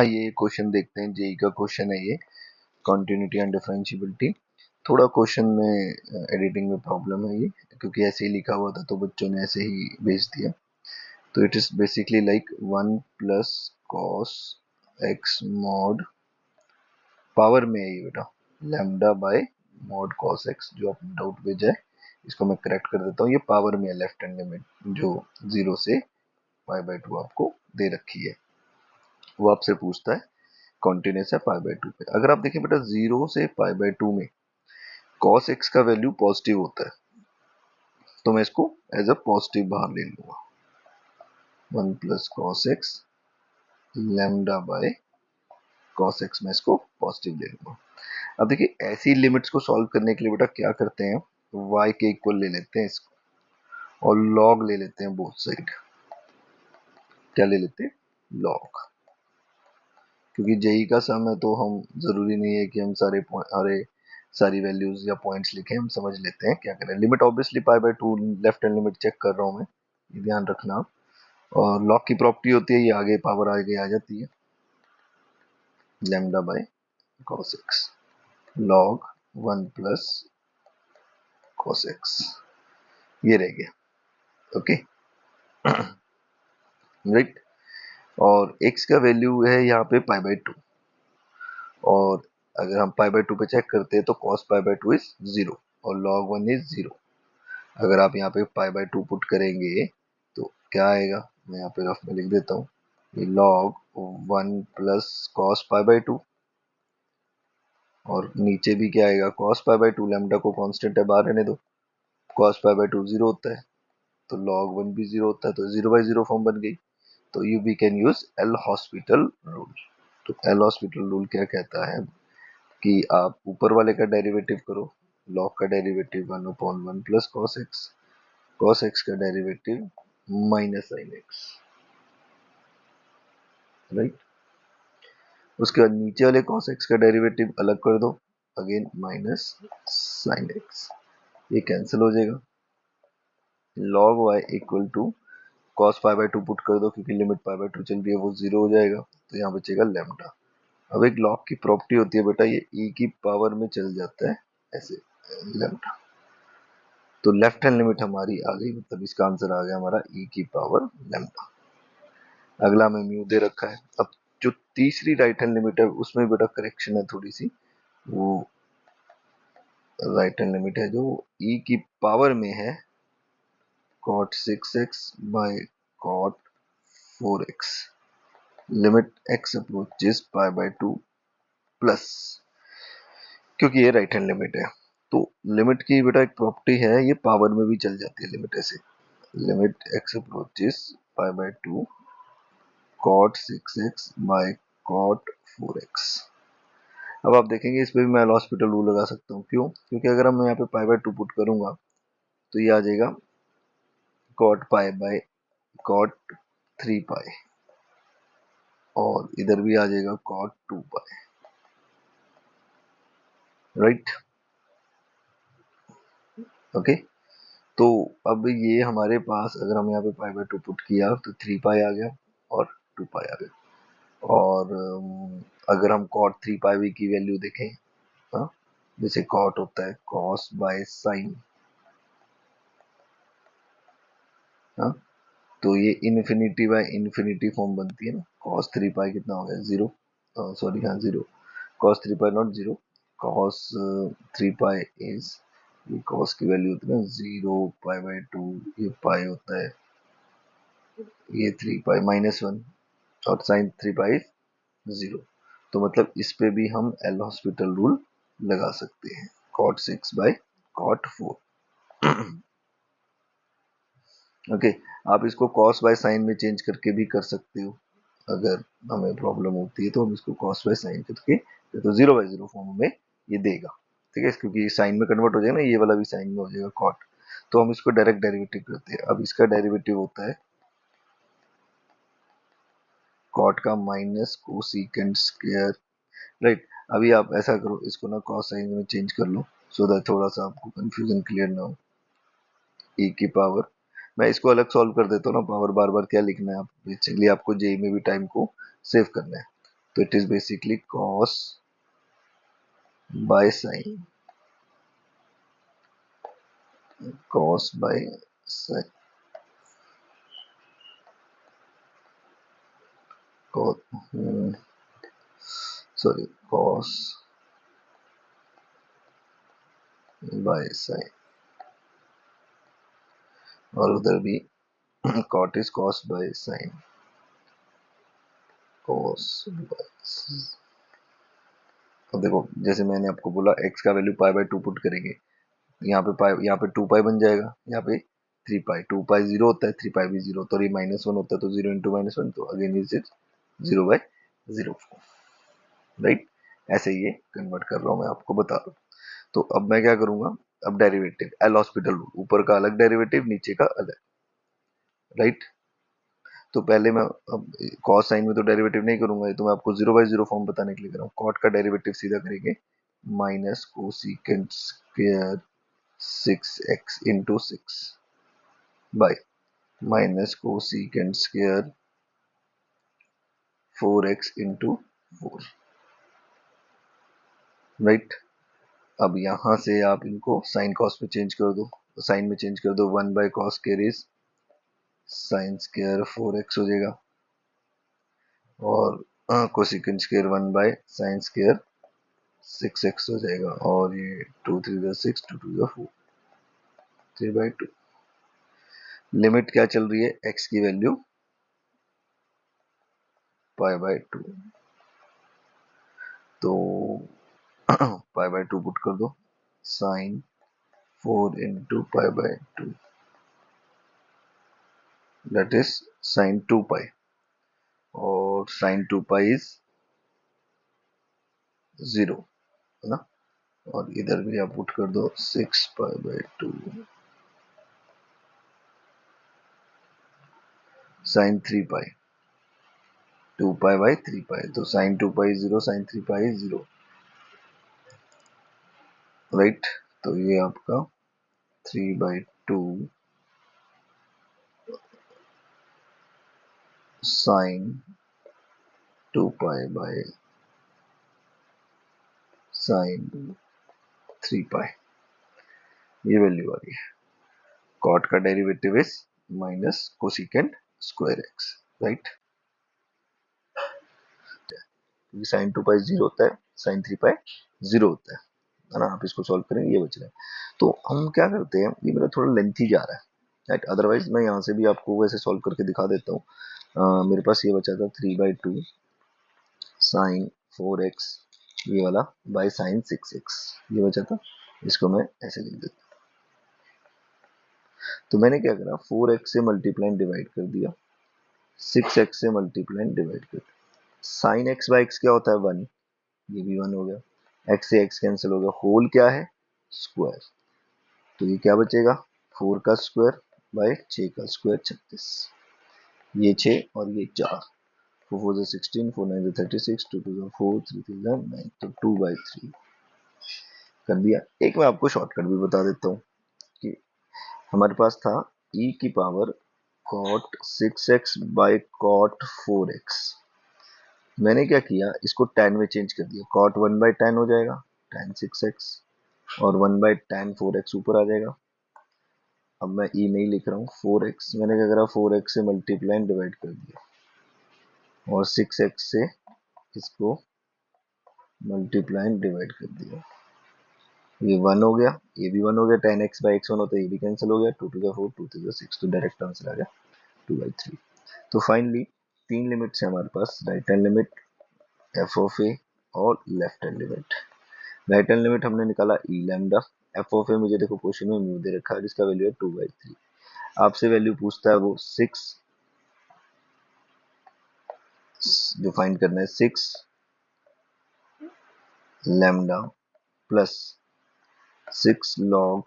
ये क्वेश्चन देखते हैं, जेई का क्वेश्चन है ये, कॉन्टिन्यूटी एंड डिफरेंशिएबिलिटी। थोड़ा क्वेश्चन में एडिटिंग में प्रॉब्लम है ये, क्योंकि ऐसे ही लिखा हुआ था तो बच्चों ने ऐसे ही भेज दिया। तो it is basically like 1 plus cos x mod, power में है ये बेटा, lambda by mod cos x, जो आपने डाउट भेजा है इसको मैं करेक्ट कर देता हूँ। ये पावर में है लेफ्ट हैंड लिमिट, जो 0 से पाई बाय 2 आपको दे रखी है। वो आपसे पूछता है कॉन्टिन्यूस है पाई बाय 2 पे। अगर आप देखें बेटा 0 से पाई बाय 2 में कॉस एक्स का वैल्यू पॉजिटिव होता है, तो मैं इसको एज अ पॉजिटिव बाहर ले लूंगा, 1 plus cos x lambda by cos x, मैं इसको पॉजिटिव ले लूंगा। अब देखिए ऐसी लिमिट्स को सॉल्व करने के लिए बेटा क्या करते हैं, y के इक्वल ले लेते हैं इसको और log ले लेते हैं बोथ साइड। क्या ले लेते हैं, log, क्योंकि जेई का सम है तो हम जरूरी नहीं है कि हम सारी वैल्यूज या पॉइंट्स लिखें, हम समझ लेते हैं क्या करें। Limit obviously pi by 2 left hand limit check कर रहा हूं मैं, ये ध्यान रखना। और log की प्रॉपर्टी होती है ये आगे पावर आगे आ जाती है, lambda by cos x log 1 plus cos x, ये रह गया। Okay right. और x का वैल्यू है यहाँ पे पाई बाय 2, और अगर हम पाई बाय 2 पे चेक करते हैं तो cos पाई बाय 2 इज 0 और log 1 इज 0। अगर आप यहाँ पे पाई बाय 2 पुट करेंगे तो क्या आएगा, मैं यहाँ पे रफ में लिख देता हूँ, ये log 1 plus cos pi by 2, और नीचे भी क्या आएगा cos पाई बाय 2, लैम्डा को कांस्टेंट है बाहर रहने दो, cos पाई बाय 2 0 होता है तो log 1 भी 0 होता है, तो 0 बाय 0 फॉर्म बन गई। तो you we can use L'Hospital rule. तो एल हॉस्पिटल रूल क्या कहता है कि आप ऊपर वाले का डेरिवेटिव करो, log का डेरिवेटिव 1/1 प्लस cos x का derivative minus sin x, right. उसके बाद नीचे वाले cos x का डेरिवेटिव अलग कर दो, अगेन माइनस sin x, ये कैंसिल हो जाएगा। log y equal to cos pi by 2 put कर दो, क्योंकि लिमिट पाई बाय 2 चल रही है, वो 0 हो जाएगा, तो यहाँ बचेगा लैम्डा। अब एक log की प्रॉपर्टी होती है बेटा, ये e की पावर में चल जाता है ऐसे, लैम्डा। तो लेफ्ट हैंड लिमिट हमारी आ गई, मतलब इसका आंसर आ गया हमारा e की पावर लैम्डा। अगला हमें म्यू दे रखा है। अब जो तीसरी राइट हैंड लिमिट है उसमें बेटा करेक्शन है थोड़ी सी, वो राइट हैंड लिमिट है जो e की पावर में है cot 6x by cot 4x, limit x approaches pi by 2 plus, क्योंकि ये राइट हैंड लिमिट है। तो लिमिट की बेटा एक प्रॉपर्टी है, ये पावर में भी चल जाती है लिमिट ऐसे, limit x approaches pi by 2 cot 6x by cot 4x। अब आप देखेंगे इस पे भी मैं एल हॉस्पिटल रूल लगा सकता हूँ, क्यों, क्योंकि अगर हम यहाँ पे पाई बाय 2 पुट करूंगा तो ये आ जाएगा cot पाई बाय cot 3 पाई, और इधर भी आ जाएगा cot 2 पाई, राइट। ओके, तो अब ये हमारे पास अगर हम यहाँ पे पाई बाय 2 पुट किया तो 3 पाई आ गया और 2 पाई आ गया। और अगर हम cot 3 पाई भी की वैल्यू देखें, हाँ, जैसे cot होता है cos बाय साइन, हाँ, तो ये इन्फिनिटी बाय इन्फिनिटी फॉर्म बनती है ना, cos 3 पाई कितना हो गया 0, सॉरी हाँ 0, cos 3 pi not 0, cos 3 pi is, ये cos की वैल्यू होती है ना 0 पाई बाय 2, ये पाई होता है, ये 3 पाई माइनस 1, और साइन 3 पाई 0। तो मतलब इस पे भी हम एल हॉस्पिटल रूल लगा सकते हैं, cot 6 बाय cot 4। ओके, आप इसको cos बाय साइन में चेंज करके भी कर सकते हो, अगर हमें प्रॉब्लम होती है तो हम इसको cos बाय साइन करके, तो 0 बाय 0 फॉर्म में ये देगा, ठीक है, क्योंकि साइन में कन्वर्ट हो जाएगा ना, ये वाला भी साइन में हो जाएगा cot, तो हम इसको डायरेक्ट डेरिवेटिव करते हैं। अब इसका डेरिवेटिव होता है cot का माइनस कोसिकेंट स्क्वायर, राइट। अभी आप ऐसा करो, इसको ना cos साइन में चेंज कर लो, सो दैट थोड़ा सा आपको कंफ्यूजन क्लियर ना हो। e की पावर, मैं इसको अलग सॉल्व कर देता हूँ ना, पावर बार बार क्या लिखना है, आप बेसिकली आपको जेई में भी टाइम को सेव करना है। तो it is basically cos by sine, cos by sine, sorry cos by sine, और उधर भी cot is cos by sine, cos by. अब देखो जैसे मैंने आपको बोला x का वैल्यू पाई बाय 2 पुट करेंगे, यहाँ पे पाई, यहाँ पे 2 पाई बन जाएगा, यहाँ पे 3 पाई, 2 पाई जीरो होता है, 3 पाई भी जीरो, तो ये -1 होता है, तो 0 इंटू -1, तो अगेन इज 0 बाय 0, राइट। ऐसे ये कन्वर्ट कर रहा हूँ, मैं आपको बता रहा हूँ। तो अब मैं क्या करूंगा, अब डेरिवेटिव एल हॉस्पिटल रूल, ऊपर का अलग डेरिवेटिव, नीचे का अलग, राइट। तो पहले मैं अब कॉस साइन में तो डेरिवेटिव नहीं करूंगा, ये तो मैं आपको 0/0 फॉर्म बताने के लिए कर रहा हूँ। कॉट का डेरिवेटिव सीधा करेंगे minus cosecant square 6x into 6 bye minus cosecant square 4x into 4, right. अब यहां से आप इनको साइन कॉस में चेंज कर दो, साइन में चेंज कर दो, 1 by cos square is sine square 4x हो जाएगा, और cosecant square 1 by sine square 6x हो जाएगा, और ये 2 3 6, 2 2 4, 3/2। लिमिट क्या चल रही है, x की वैल्यू π/2, तो π/2 पुट कर दो, sine 4 into π/2, that is sine 2 pi, और साइन 2 पाई इज 0, है ना। और इधर भी आप पुट कर दो 6π/2 साइन 3 पाई, 2 पाई बाई 3 पाई, तो साइन 2 पाई 0, साइन 3 पाई 0, राइट। तो ये आपका 3/2 साइन 2 पाई बाय साइन 3 पाई, ये वैल्यू आ रही है। कॉट का derivative is minus cosecant square x, right. क्योंकि साइन 2 पाई 0 होता है, साइन 3 पाई 0 होता है ना। आप इसको सॉल्व करेंगे, ये बच रहा है। तो हम क्या करते हैं, ये मेरा थोड़ा लेंथी जा रहा है, राइट। अदरवाइज मैं यहाँ से भी आपको वैसे सॉल्व करके दिखा देता हूँ। मेरे पास ये बचा था 3/2 साइन 4x, ये वाला, बाय साइन 6x, ये बचा था। इसको मैं ऐसे लिख देता हूँ। तो मैंने क्या करा, 4x से मल्टीप्लाई डिवाइड कर दिया, 6x से मल्टीप्लाई डिवाइड कर दिया। साइन x बाय x क्या होता है, 1, ये भी 1 हो गया, x से x कैंसिल हो गया, होल क्या है, स्क्वायर, तो ये क्या बचेगा, 4 का स्क्वायर बाय 6 का स्क्वायर 36, ये 6 और ये 4, 4 4 16, 4 9 36, 2 2 4, 3 3 9, तो 2/3 कर दिया। एक मैं आपको शॉर्टकट भी बता देता हूँ कि हमारे पास था e की power cot 6x bye cot 4x, मैंने क्या किया, इसको tan में चेंज कर दिया, cot 1/tan हो जाएगा, tan 6x, और 1/tan 4x ऊपर आ जाएगा। अब मैं e नहीं लिख रहा हूँ, 4x मैंने क्या करा, 4x से मल्टीप्लाई डिवाइड कर दिया, और 6x से इसको मल्टीप्लाई डिवाइड कर दिया, ये 1 हो गया, ये भी 1 हो गया, tan x बाई x 1 होता है, ये भी कैंसिल हो गया, 2 2 4, 2 3 6, तो डायरेक्ट आंसर आ गया 2/3। तो फाइनली 3 लिमिट्स है हमारे पास, right hand limit, F of A, और left hand limit. Right hand limit हमने निकाला E lambda, F of A मुझे देखो क्वेश्चन में म्यू दे रखा है, जिसका वैल्यू है 2/3। आपसे वैल्यू पूछता है वो 6, जो फाइंड करना है 6 lambda plus 6 log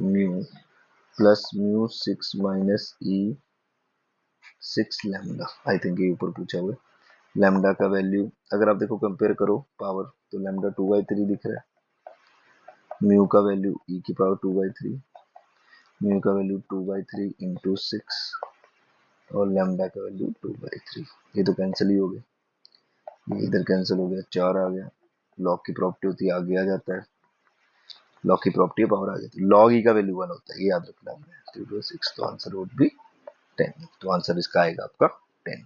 mu plus mu 6 minus E 6 lambda, I think ये ऊपर पूछा हुआ है। लैम्डा का वैल्यू अगर आप देखो कंपेयर करो पावर, तो लैम्डा 2/3 दिख रहा है, म्यू का वैल्यू ई की पावर 2/3, म्यू का वैल्यू 2/3 इंटू 6, और लैम्डा का वैल्यू 2/3, ये तो कैंसिल ही हो गए। ये इधर कैंसिल हो गया, 4 आ गया। लॉग की प्रॉपर्टी होती है आगे आ जाता है, लॉग की प्रॉपर्टी पावर आ जाती है, लॉग ई का वैल्यू 1 होता है, ये याद रखना है। 3 6, तो आंसर वुड बी 10। तो आंसर इसका आएगा आपका 10।